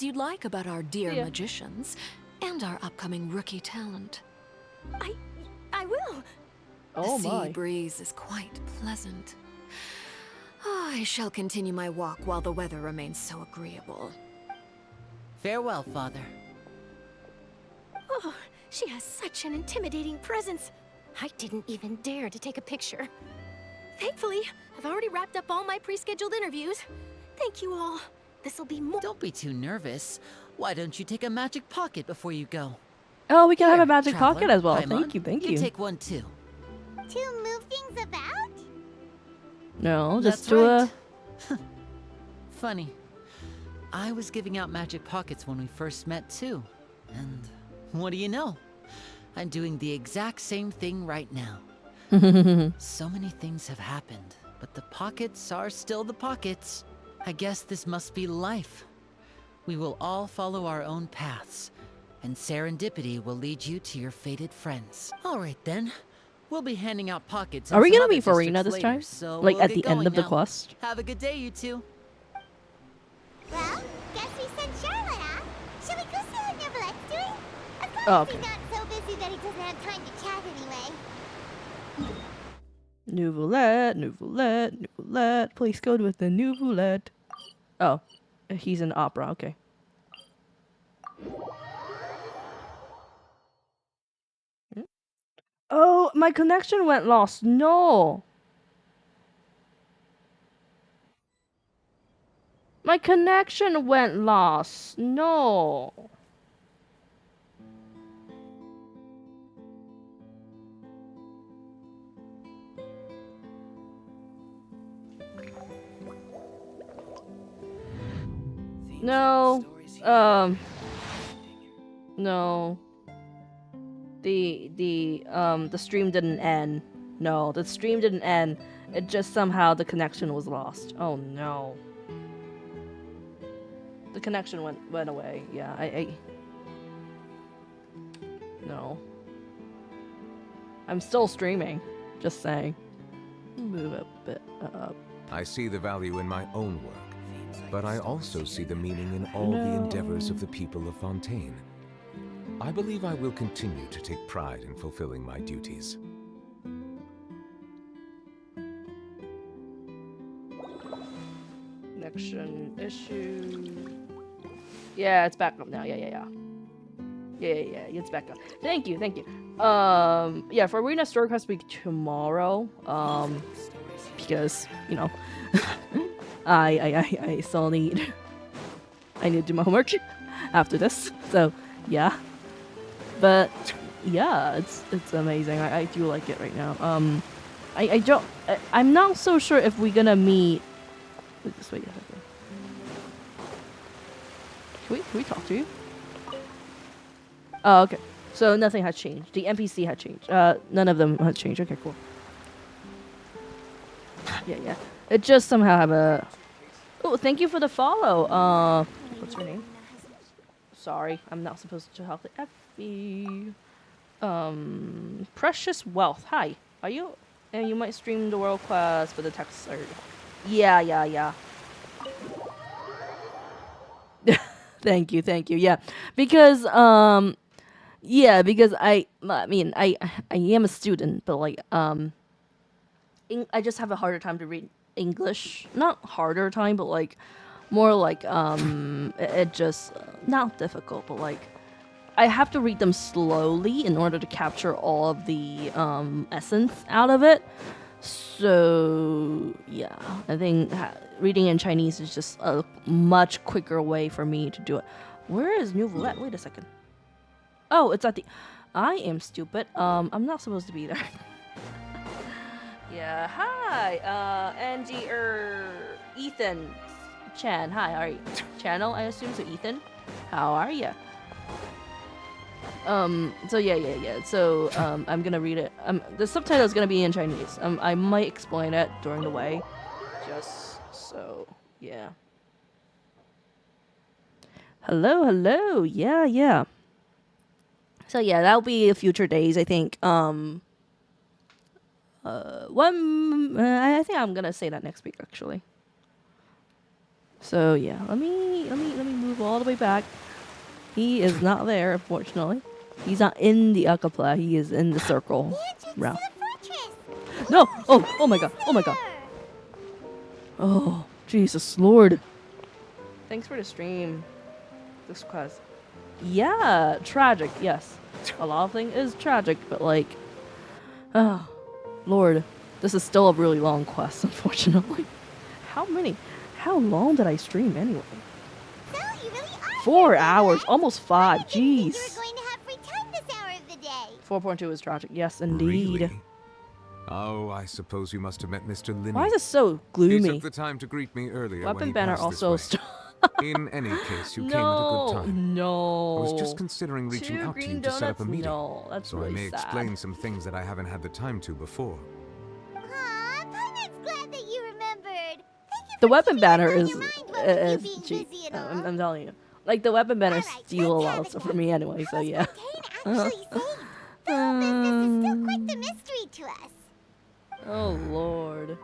you'd like about our dear Yeah. magicians and our upcoming rookie talent. I will. Oh The sea my. breeze is quite pleasant. I shall continue my walk while the weather remains so agreeable. Farewell, Father. Oh, she has such an intimidating presence. I didn't even dare to take a picture. Thankfully, I've already wrapped up all my pre-scheduled interviews. Thank you all. This'll be more. Don't be too nervous. Why don't you take a magic pocket before you go? Oh, we can have Here, a magic traveler, pocket as well. Paimon, Thank you. You take one too. To move things about? No, just That's do right. a... Funny. I was giving out magic pockets when we first met too. And what do you know? I'm doing the exact same thing right now. So many things have happened, but the pockets are still the pockets. I guess this must be life. We will all follow our own paths, and serendipity will lead you to your fated friends. All right then. We'll be handing out pockets. Are we in some gonna other be Farina districts this time? later, so Like we'll at get the end going of the now. quest? Have a good day, you two. Well, guess we sent Charlotte, huh? Should we go see how Neverlette's doing? Of course, Oh, okay. he's not so busy that he doesn't have time to chat anyway. Nouvellette. Please go with the Nouvellette. Oh, he's in opera. Okay. Hmm? Oh, my connection went lost. No. My connection went lost. No. No. No. The stream didn't end. No, the stream didn't end. It just somehow the connection was lost. Oh no. The connection went away. Yeah, I no. I'm still streaming. Just saying. Move a bit up. I see the value in my own work, but I also see the meaning in all the endeavors of the people of Fontaine. I believe I will continue to take pride in fulfilling my duties. Connection issue. Yeah, it's back up now. Yeah, it's back up. Thank you. Yeah, for Arena Story Quest Week tomorrow. Because, you know, I still need I need to do my homework after this. So yeah. But yeah, it's amazing. I do like it right now. I'm not so sure if we're gonna meet. Wait, just wait a second. Can we talk to you? Oh, okay. So nothing has changed. The NPC had changed. None of them had changed. Okay, cool. Yeah. It just somehow have a. Oh, thank you for the follow. What's your name? Sorry, I'm not supposed to help the FB. Precious Wealth. Hi. Are you? And you might stream the World Quest with the text. Yeah. Thank you. Yeah, because because I mean I am a student, but like I just have a harder time to read English. Not harder time, but like more like it just not difficult, but like I have to read them slowly in order to capture all of the essence out of it. So yeah, I think reading in Chinese is just a much quicker way for me to do it. Where is Nouvellette? Wait a second. Oh, it's at the. I am stupid. I'm not supposed to be there. Yeah. Hi. Angie Ethan Chan. Hi. How are you? Channel, I assume. So Ethan, how are you? So yeah. So, I'm gonna read it. The subtitle is gonna be in Chinese. I might explain it during the way. Just so, yeah. Hello. Yeah. So yeah, that'll be future days, I think. I think I'm gonna say that next week, actually. So yeah, let me move all the way back. He is not there, unfortunately. He's not in the Akapla. He is in the circle The entrance round. to the fortress. No! Oh my god! Oh my god! Oh, Jesus Lord! Thanks for the stream. This quest. Yeah, tragic. Yes, a lot of things is tragic, but like, oh, Lord, this is still a really long quest. Unfortunately, how long did I stream anyway? So you really are 4 here, hours, right? almost I 5. didn't think you Jeez. were going to have free time this hour of the day. 4.2 is tragic. Yes, indeed. Really? Oh, I suppose you must have met Mr. Linney. Why is it so He gloomy? took the time to greet me earlier when Weapon he banner passed this also. way. In any case, you came at a No, good time. no. I was just considering reaching Two out to green you to set up a donuts? meeting. No, that's so really I may sad. explain some things that I haven't had the time to before. Aw, Paimon's glad that you remembered. Thank you The for weapon keeping banner us on is your mind while you being cheap. busy and all. I'm telling you. Like the weapon banners Alright, steal a let's lot have of it stuff then. from me anyway. So How's yeah. Fontaine actually saved? The whole business is still quite the mystery to us. Oh Lord.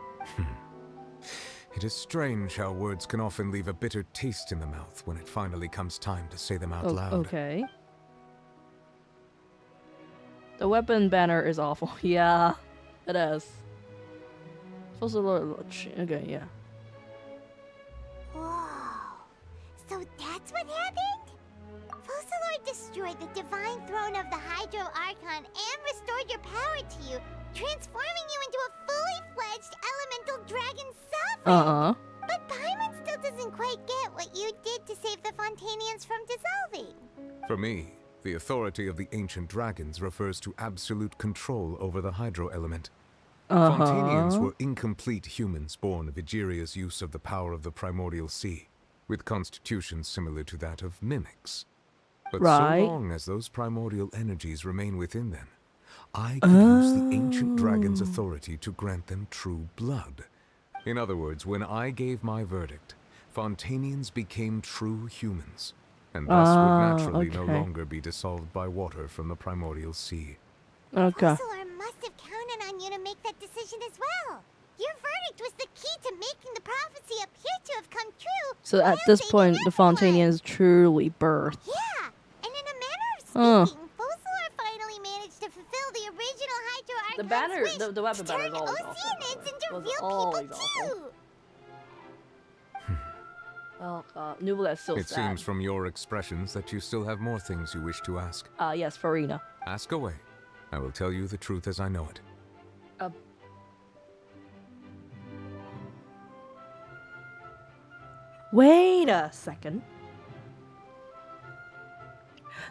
It is strange how words can often leave a bitter taste in the mouth when it finally comes time to say them out loud. Okay. The weapon banner is awful. Yeah, it is. Supposed to okay, yeah. Whoa. So that's what happened? Focalor destroyed the divine throne of the Hydro Archon and restored your power to you, transforming you into a fully fledged elemental dragon sovereign. But Paimon still doesn't quite get what you did to save the Fontanians from dissolving. For me, the authority of the ancient dragons refers to absolute control over the hydro element. Fontanians were incomplete humans born of Egeria's use of the power of the primordial sea, with constitutions similar to that of mimics. But Right. so long as those primordial energies remain within them, I could use the ancient dragon's authority to grant them true blood. In other words, when I gave my verdict, Fontanians became true humans, and thus would naturally no okay. longer be dissolved by water from the primordial sea. Okay. Focalor must have counted on you to make that decision as well. Your verdict was the key to making the prophecy appear to have come true. So at while this saving point, the everyone. Fontanians truly birthed. Yeah, and in a manner of Huh. speaking, Focalor finally managed to fulfill the original Hydro Archon's The banner, wish the weapon to banner turn is always awful. Oceanids into Was real always people awful. too. Well, Nuvolet's still It sad. seems from your expressions that you still have more things you wish to ask. Yes, Farina. Ask away. I will tell you the truth as I know it. Wait a second.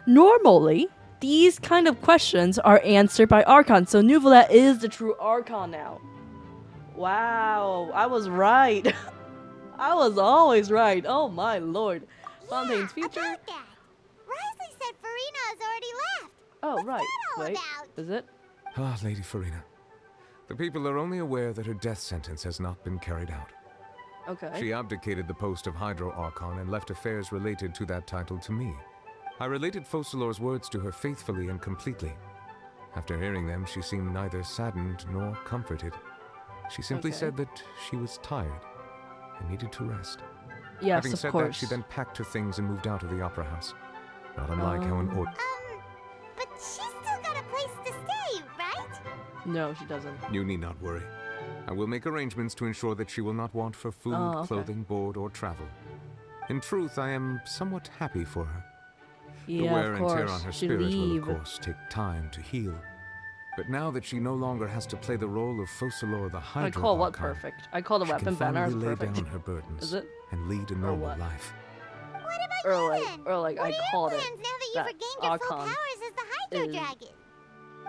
Normally, these kind of questions are answered by Archon, so Nuvolet is the true Archon now. Wow, I was right. I was always right. Oh my lord. Fontaine's future. About that. Risley said Farina has already left. Oh, What's right. that all Wait, about? is it? Ah, Lady Farina. The people are only aware that her death sentence has not been carried out. Okay. She abdicated the post of Hydro Archon and left affairs related to that title to me. I related Focalor's words to her faithfully and completely. After hearing them, she seemed neither saddened nor comforted. She simply Okay. said that she was tired and needed to rest. Yes, Having of said course. that, she then packed her things and moved out of the opera house. Not unlike how an or- But she's still got a place to stay, right? No, she doesn't. You need not worry. I will make arrangements to ensure that she will not want for food, Oh, okay. clothing, board, or travel. In truth, I am somewhat happy for her. The Yeah, wear of and tear course. on her She spirit will, leave. of course, take time to heal. But now that she no longer has to play the role of Focalor the I Hydro call what Archon, perfect? I call the she can weapon banner finally lay perfect. down her burdens Is it? and lead a normal what? life. What about Or you like, then? or like What I are your called it. plans now that you've that regained your full Archon powers as the Hydro is- Dragon?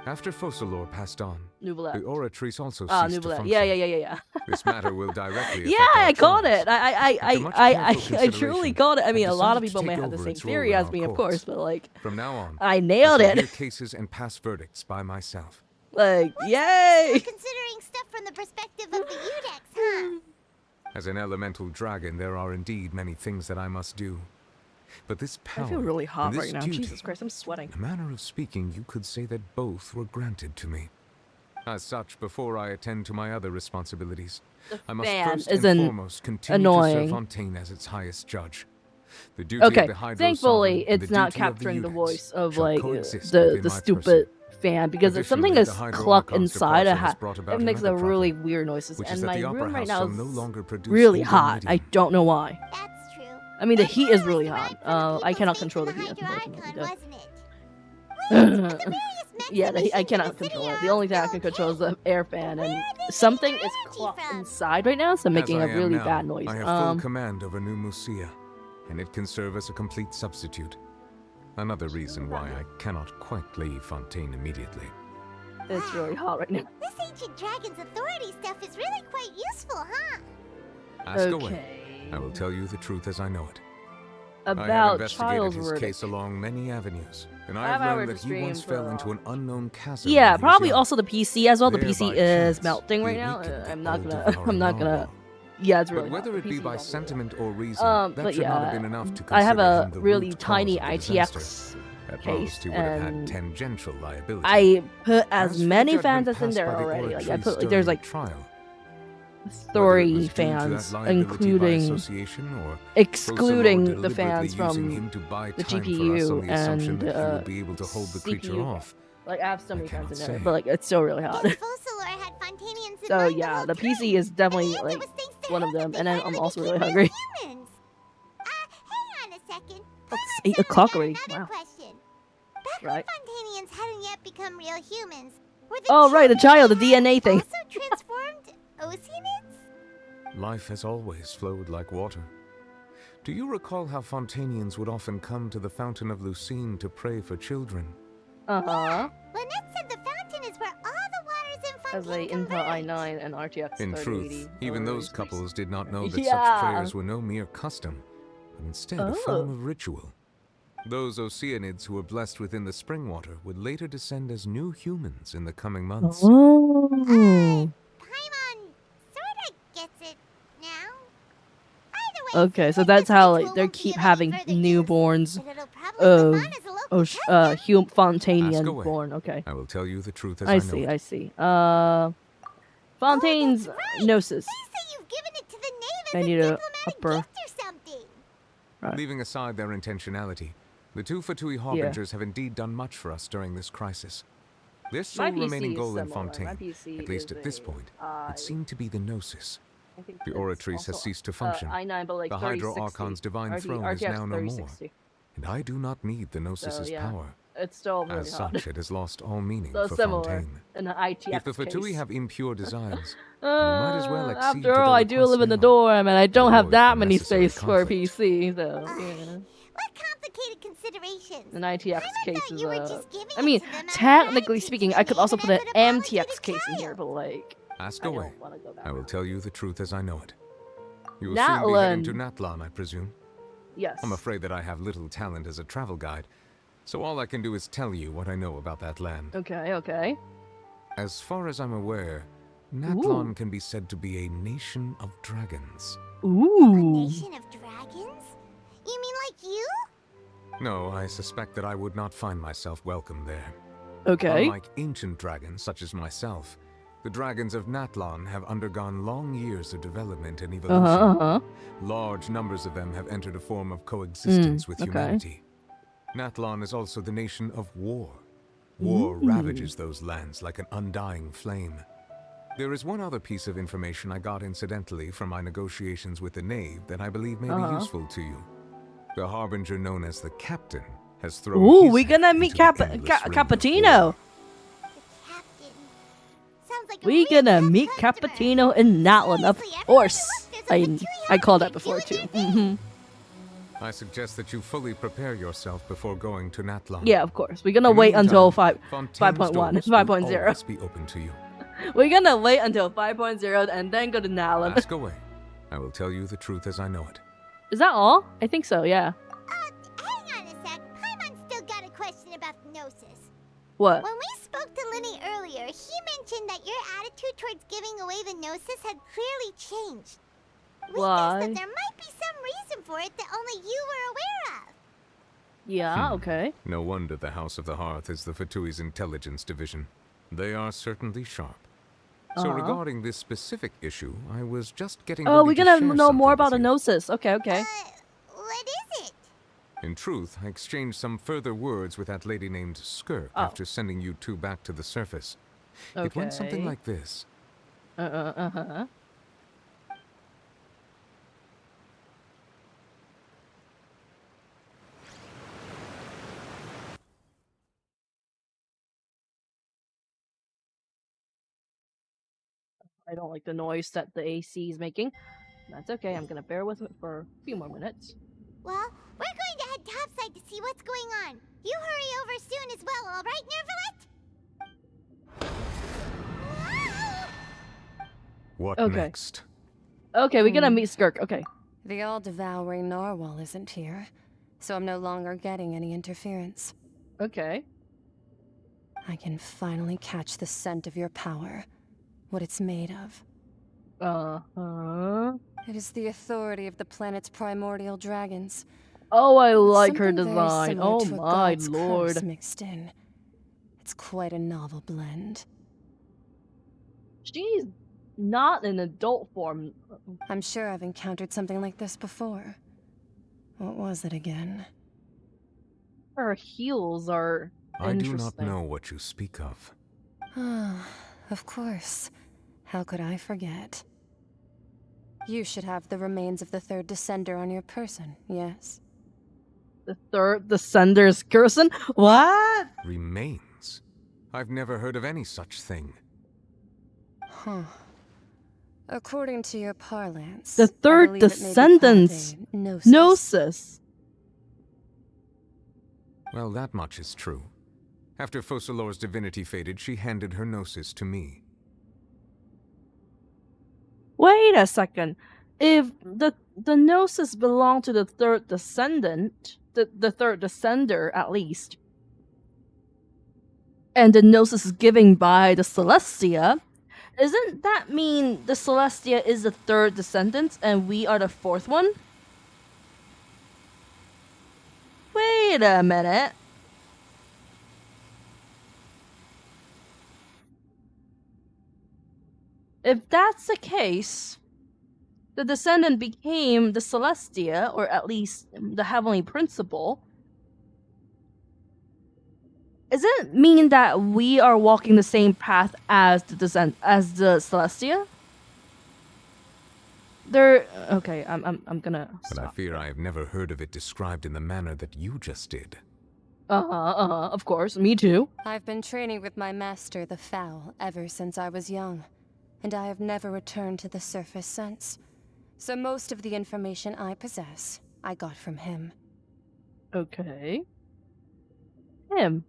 After Focalor passed on, Nuvolet. the Oratrice also Ah, ceased to Nuvolet. function. Yeah. This matter will directly affect Yeah, our I called trials. it. After much I careful truly consideration, called it. I mean, I've a lot of decided to people may take have the over same its role theory in as our me, of courts. course, but like, From now on, I nailed I shall hear it. cases and pass verdicts by myself. Like, Still yay! considering stuff from the perspective of the Udex, huh? As an elemental dragon, there are indeed many things that I must do. But this I power feel really and hot this right now. duty, Jesus Christ, I'm sweating. in a manner of speaking, you could say that both were granted to me. As such, before I attend to my other responsibilities, The I must fan first and isn't foremost continue to annoying. serve Fontaine as its highest judge. The duty of Okay, the Hydro thankfully Sovereign and it's the not duty of the capturing the Eudex voice of shall like coexist the within my stupid person. fan because if something Additionally, is the Hydro cluck Archon's inside departure has brought it about makes a another really problem, weird noises. which is And that my the Opera room right House now shall is no longer produce really even hot. I medium. don't know why. That's true. I mean the And heat that is was really derived hot. from the I cannot people's control the faith in heat. Hydro Unfortunately, Archon, wasn't it? yeah, I cannot control it. The only thing I can control is the air fan, and something is clocked inside right now, so making As I a am really now, bad noise. I have full command over New Musia, and it can serve as a complete substitute. Another reason why I cannot quite leave Fontaine immediately. It's really hot right now. This ancient dragon's authority stuff is really quite useful, huh? Ask away. Okay. I will tell you the truth as I know it. I have About investigated Child's his verdict. case along many avenues, and I I have have learned hours that to he once stream fell for, into an unknown chasm. Yeah, when he was probably young. also the PC as well. The There, PC by is chance, melting he right now. awakened the I'm not gonna. all-devouring I'm not gonna. Narwhal. Yeah, it's really But whether hot. it The be PC's by also really sentiment hot. or reason, that But should not have yeah, been enough to I have consider a him the really root tiny cause of the disaster. ITX At case, most, he would have had and tangential liability. I put As as for the many judgment fans as in passed there by the already. Like I Oratrice put like there's during like the trial, whether it 3 was due to fans, that liability by including association or excluding Focalor the fans deliberately using from him to buy the time for us on GPU the assumption and that he will be able to hold the creature CPU. off. Like I have so I many fans cannot in there, say. but like it's still really hot. Guess Focalor had Fontanians in So mind the yeah, whole the time. PC is definitely And like it was thanks to one of her that them, they and then I'm finally also really became hungry. real humans. Hang on a second. It's Paimon 8 o'clock suddenly already. had another Wow. question. Back Right. when Fontanians hadn't yet become real humans, were the Oh right, the child, the children DNA thing. also transformed Oceanids? Life has always flowed like water. Do you recall how Fontanians would often come to the Fountain of Lucine to pray for children? Uh-huh. Lynette said the fountain is where all the waters in As Fontaine they input converge. i9 and RTX In 3080. truth, even those raised couples did not know that Yeah. such prayers were no mere custom, but instead a form Oh. of ritual. Those Oceanids who were blessed within the spring water would later descend as new humans in the coming months. Oh. Paimon sorta gets it now. Either way, Okay, so this that's how like ritual they won't be keep of having any further use, newborns but it'll probably of live on as a local custom. Ask Fontanian away. born. Okay. I will tell you the truth as I I know see, it. I see. Fontaine's Oh, that's right. Gnosis. They say you've given it to the knave I as a need a diplomatic upper. gift or something. Right. Leaving aside their intentionality, the two Fatui Harbingers have indeed done much for us during this crisis. Their sole PC remaining is goal in similar. My Fontaine, PC at least is at this a point, I- would seem to be the Gnosis. I think The it's Oratrice has also, ceased to function. i9, but like The Hydro 3060. Archon's divine throne is RTX now no more. 3060. And I do not need the Gnosis's yeah. power. It's still really As hot. such, it has lost all meaning So for similar Fontaine. in the ITX If the Fatui case. have impure designs, we might as well accede After to all, the I do request live in the now. dorm, and I don't have Avoid that many unnecessary space for a conflict. PC, so yeah. What complicated considerations? An ITX Paimon case thought is you were just giving I it mean, to them out of technically gratitude speaking, to I the could knave also and put as an an apology MTX to case in here, child. but like, Ask I away. don't want to go that I will route. tell you the truth as I know it. You will soon be heading to Natlan, I presume. Yes. I'm afraid that I have little talent as a travel guide, so all I can do is tell you what I know about that land. Okay, okay. As far as I'm aware, Natlan can be said to be a nation of dragons. Ooh. Nation of dragons? You mean like you? No, I suspect that I would not find myself welcome there. Okay. Unlike ancient dragons such as myself, the dragons of Natlan have undergone long years of development and evolution. Large numbers of them have entered a form of coexistence with okay. humanity. Natlan is also the nation of war. War ravages those lands like an undying flame. There is one other piece of information I got incidentally from my negotiations with the Knave that I believe may be useful to you. The Harbinger known as the Captain has thrown Ooh, his we hat gonna meet into the endless ring of Cappuccino. war. The captain. Sounds like a We real gonna tough meet customer. Cappuccino in Natlan, of Seriously, everywhere course. you look, there's a I Fatui called that Harbinger before too. doing their thing. I suggest that you fully prepare yourself before going to Natlan. Yeah, of course. We're gonna In the wait until meantime, 5.1, Fontaine's doors will 5.0. always be open to you. We're gonna wait until 5.0 and then go to Natlan. Ask away. I will tell you the truth as I know it. Is that all? I think so, yeah. Hang on a sec. Paimon's still got a question about Gnosis. What? When we spoke to Linny earlier, he mentioned that your attitude towards giving away the Gnosis had clearly changed. We Why? guessed that there might be some reason for it that only you were aware of. Yeah, okay. No wonder the House of the Hearth is the Fatui's intelligence division. They are certainly sharp. So regarding this specific issue, I was just getting Oh, ready we're to gonna share know more something about the with you. gnosis. Okay, okay. What is it? In truth, I exchanged some further words with that lady named Skirk Oh. after sending you two back to the surface. It went something Okay. like this. Uh-huh. I don't like the noise that the AC is making. That's okay. I'm gonna bear with it for a few more minutes. Well, we're going to head topside to see what's going on. You hurry over soon as well, all right, Nervalet? What Okay. next? Okay, we're gonna meet Skirk. Okay. The all-devouring narwhal isn't here, so I'm no longer getting any interference. Okay. I can finally catch the scent of your power, what it's made of. Uh-huh. It is the authority of the planet's primordial dragons. Oh, I with like her something very design. similar Oh to a my god's lord. curse mixed in. It's quite a novel blend. She's not in adult form. I'm sure I've encountered something like this before. What was it again? Her heels are I do interesting. not know what you speak of. Ah, of course. How could I forget? You should have the remains of the third descender on your person, yes? The third Descender's Gerson? What? Remains? I've never heard of any such thing. Huh. According to your parlance, The I third believe it may be called Descendants. a gnosis. Gnosis. Well, that much is true. After Focalor's divinity faded, she handed her gnosis to me. Wait a second. If the Gnosis belong to the third descendant, the third descender at least, and the Gnosis is given by the Celestia, isn't that mean the Celestia is the third descendant and we are the fourth one? Wait a minute. If that's the case, the descendant became the Celestia, or at least the heavenly principle. Does it mean that we are walking the same path as the Celestia? Okay. I'm gonna. But I fear I have never heard of it described in the manner that you just did. Of course, me too. I've been training with my master, the Fowl, ever since I was young, and I have never returned to the surface since. So most of the information I possess, I got from him. Okay. Him.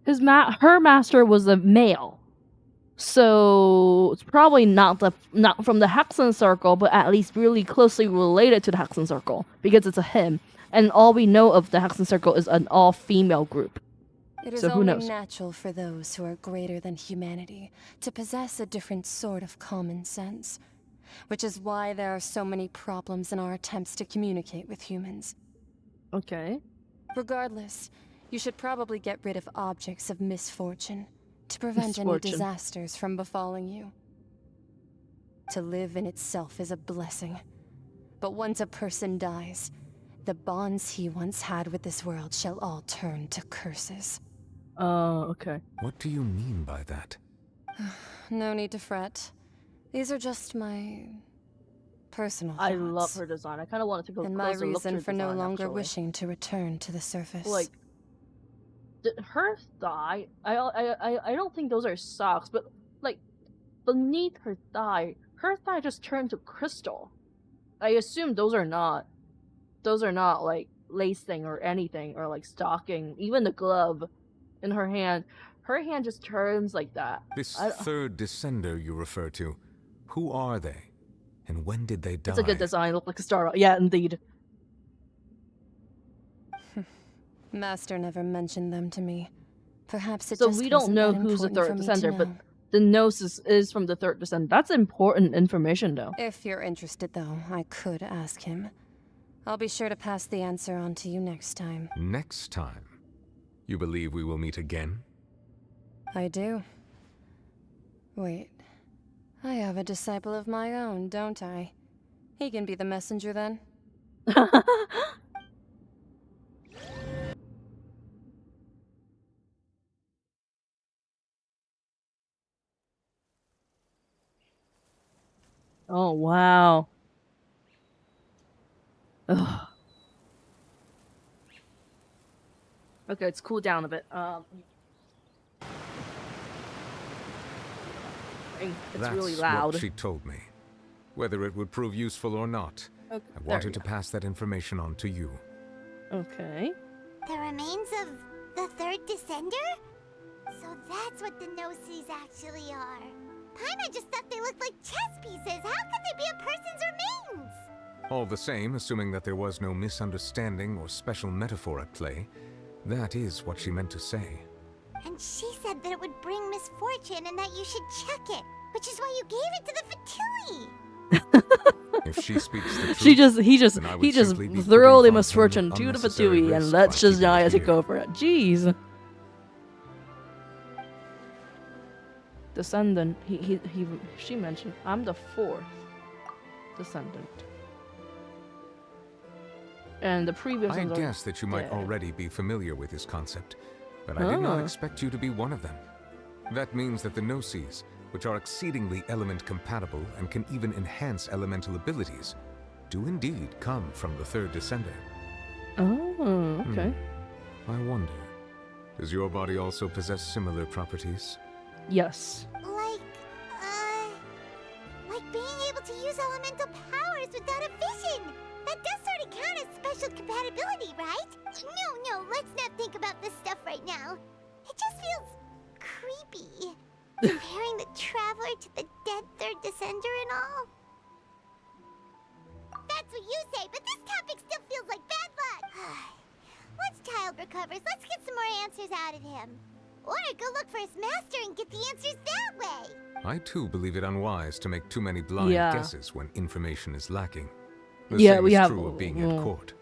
Her master was a male, so it's probably not from the Hexen Circle, but at least really closely related to the Hexen Circle because it's a him, and all we know of the Hexen Circle is an all-female group. It is So who only knows? natural for those who are greater than humanity to possess a different sort of common sense, which is why there are so many problems in our attempts to communicate with humans. Okay. Regardless, you should probably get rid of objects of misfortune to prevent any Misfortune. disasters from befalling you. To live in itself is a blessing, but once a person dies, the bonds he once had with this world shall all turn to curses. Okay. What do you mean by that? No need to fret. These are just my personal thoughts. I love her design. I kind of wanted to go and my closer look to reason her for no design, longer actually. wishing to return to the surface. Like, her thigh. I don't think those are socks, but like beneath her thigh just turned to crystal. I assume those are not like lacing or anything or like stocking. Even the glove in her hand just turns like that. This third descender you refer to, who are they? And when did they die? It's a good design. Look like a star. Yeah, indeed. Master never mentioned them to me. Perhaps it So just we don't wasn't know that who's the important third for me to descender, but know. the Gnosis is from the third descendant. That's important information, though. If you're interested, though, I could ask him. I'll be sure to pass the answer on to you next time. Next time? You believe we will meet again? I do. Wait. I have a disciple of my own, don't I? He can be the messenger then. Oh, wow. Ugh. Okay, it's cooled down a bit. It's That's really loud. what she told me. Whether it would prove useful or not, Okay, I there wanted we to go. pass that information on to you. Okay. The remains of the third descender? So that's what the Gnosis actually are. Paimon just thought they looked like chess pieces. How could they be a person's remains? All the same, assuming that there was no misunderstanding or special metaphor at play, that is what she meant to say. And she said that it would bring misfortune and that you should check it, which is why you gave it to the Fatui. If she speaks the truth, he just then I would he just simply be throw putting the Fontaine misfortune at to the unnecessary Fatui and risk let by keeping it Shizaya take here. over it. Jeez. Descendant. She mentioned I'm the 4th descendant. And the previous I ones are guess that you might dead. already be familiar with this concept, but I did not Ah. expect you to be one of them. That means that the Gnosis, which are exceedingly element compatible and can even enhance elemental abilities, do indeed come from the third descender. Oh, okay. I wonder, does your body also possess similar properties? Yes. Like being able to use elemental powers without a vision. That does sort of count as special compatibility, right? No, let's not think about this stuff right now. It just feels creepy. Comparing the Traveler to the dead third descender and all. That's what you say, but this topic still feels like bad luck. Once Child recovers, let's get some more answers out of him. Or go look for his master and get the answers that way. I too believe it unwise to make too many blind Yeah. guesses when information is lacking. The Yeah, same we is have- true of being at court.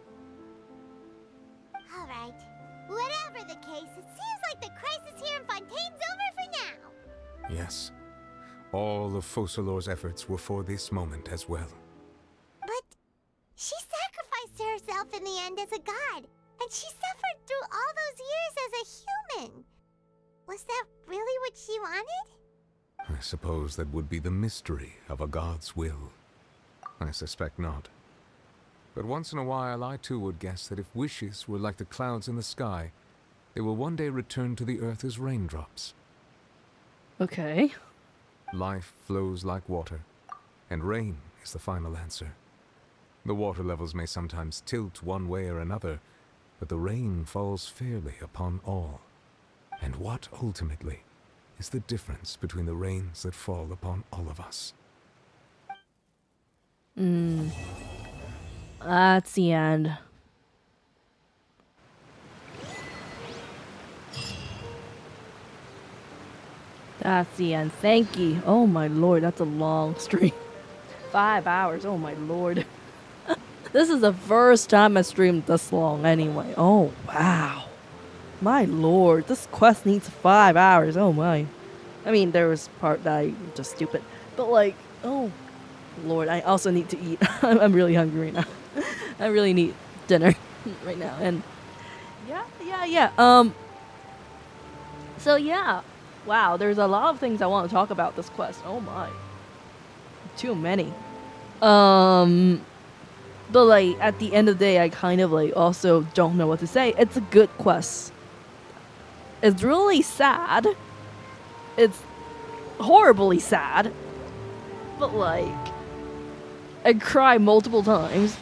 All right. Whatever the case, it seems like the crisis here in Fontaine's over for now. Yes. All of Focalor's efforts were for this moment as well. But she sacrificed herself in the end as a god, and she suffered through all those years as a human. Was that really what she wanted? I suppose that would be the mystery of a god's will. I suspect not. But once in a while, I too would guess that if wishes were like the clouds in the sky, they will one day return to the earth as raindrops. Okay. Life flows like water, and rain is the final answer. The water levels may sometimes tilt one way or another, but the rain falls fairly upon all. And what, ultimately, is the difference between the rains that fall upon all of us? That's the end. That's the end. Thank you. Oh my lord, that's a long stream. 5 hours. Oh my lord. This is the first time I streamed this long anyway. Oh wow. My lord, this quest needs 5 hours. Oh my. I mean, there was part that I just stupid. But like, oh lord, I also need to eat. I'm really hungry right now. I really need dinner right now. And yeah. So yeah. Wow, there's a lot of things I want to talk about this quest. Oh my. Too many. But like at the end of the day, I kind of like also don't know what to say. It's a good quest. It's really sad. It's horribly sad. But like I cry multiple times.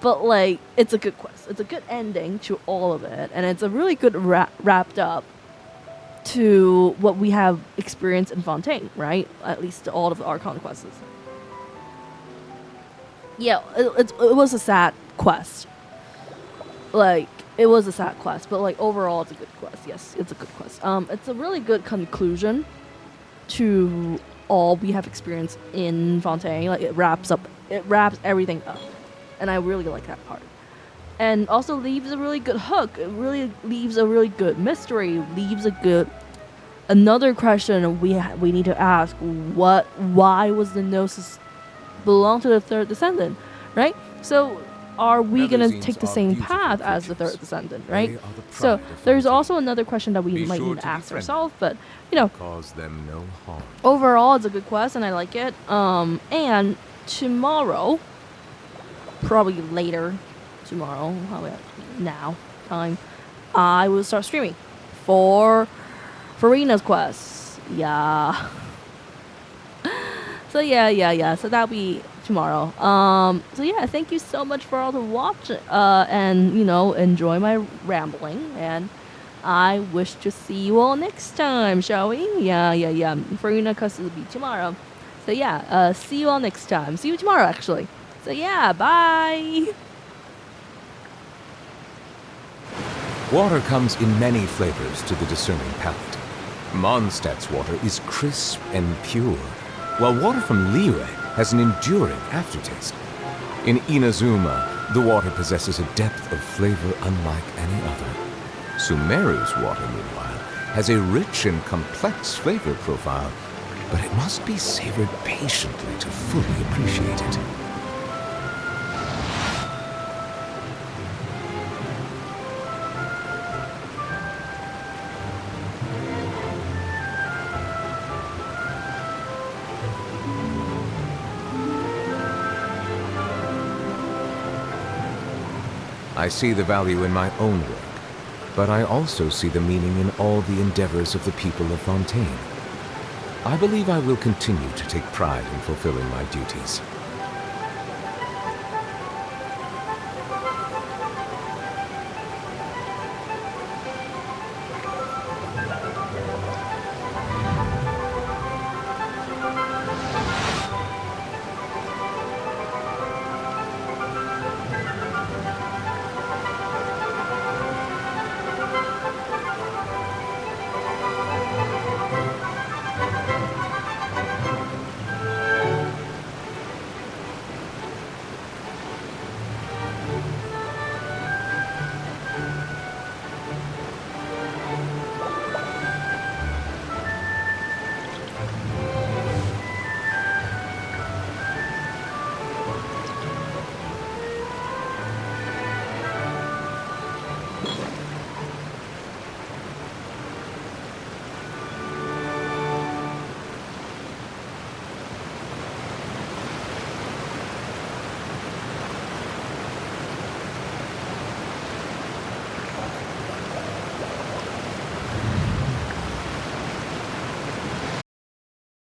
But like it's a good quest. It's a good ending to all of it, and it's a really good wrapped up to what we have experienced in Fontaine, right? At least to all of the Archon quests. Yeah, it was a sad quest. Like, it was a sad quest, but like overall it's a good quest. Yes, it's a good quest. It's a really good conclusion to all we have experienced in Fontaine. Like it wraps everything up. And I really like that part. And also leaves a really good hook. It really leaves a really good mystery, leaves a good another question we need to ask: why was the Gnosis belong to the third descendant, right? So are we gonna Melusines take the are same beautiful path as the creatures. third descendant, They right? are the So pride of there's Fontaine. also another question that we Be might sure need to to be ask friendly. ourselves, but you know, Cause them no harm. overall it's a good quest and I like it. And tomorrow, probably later tomorrow, how about now time, I will start streaming for Farina's quest. Yeah. So yeah. So that'll be tomorrow. So yeah, thank you so much for all the watch. And you know, enjoy my rambling. And I wish to see you all next time, shall we? Yeah. Farina quest will be tomorrow. So yeah, see you all next time. See you tomorrow, actually. So yeah, bye. Water comes in many flavors to the discerning palate. Mondstadt's water is crisp and pure, while water from Liyue has an enduring aftertaste. In Inazuma, the water possesses a depth of flavor unlike any other. Sumeru's water, meanwhile, has a rich and complex flavor profile, but it must be savored patiently to fully appreciate it. I see the value in my own work, but I also see the meaning in all the endeavors of the people of Fontaine. I believe I will continue to take pride in fulfilling my duties.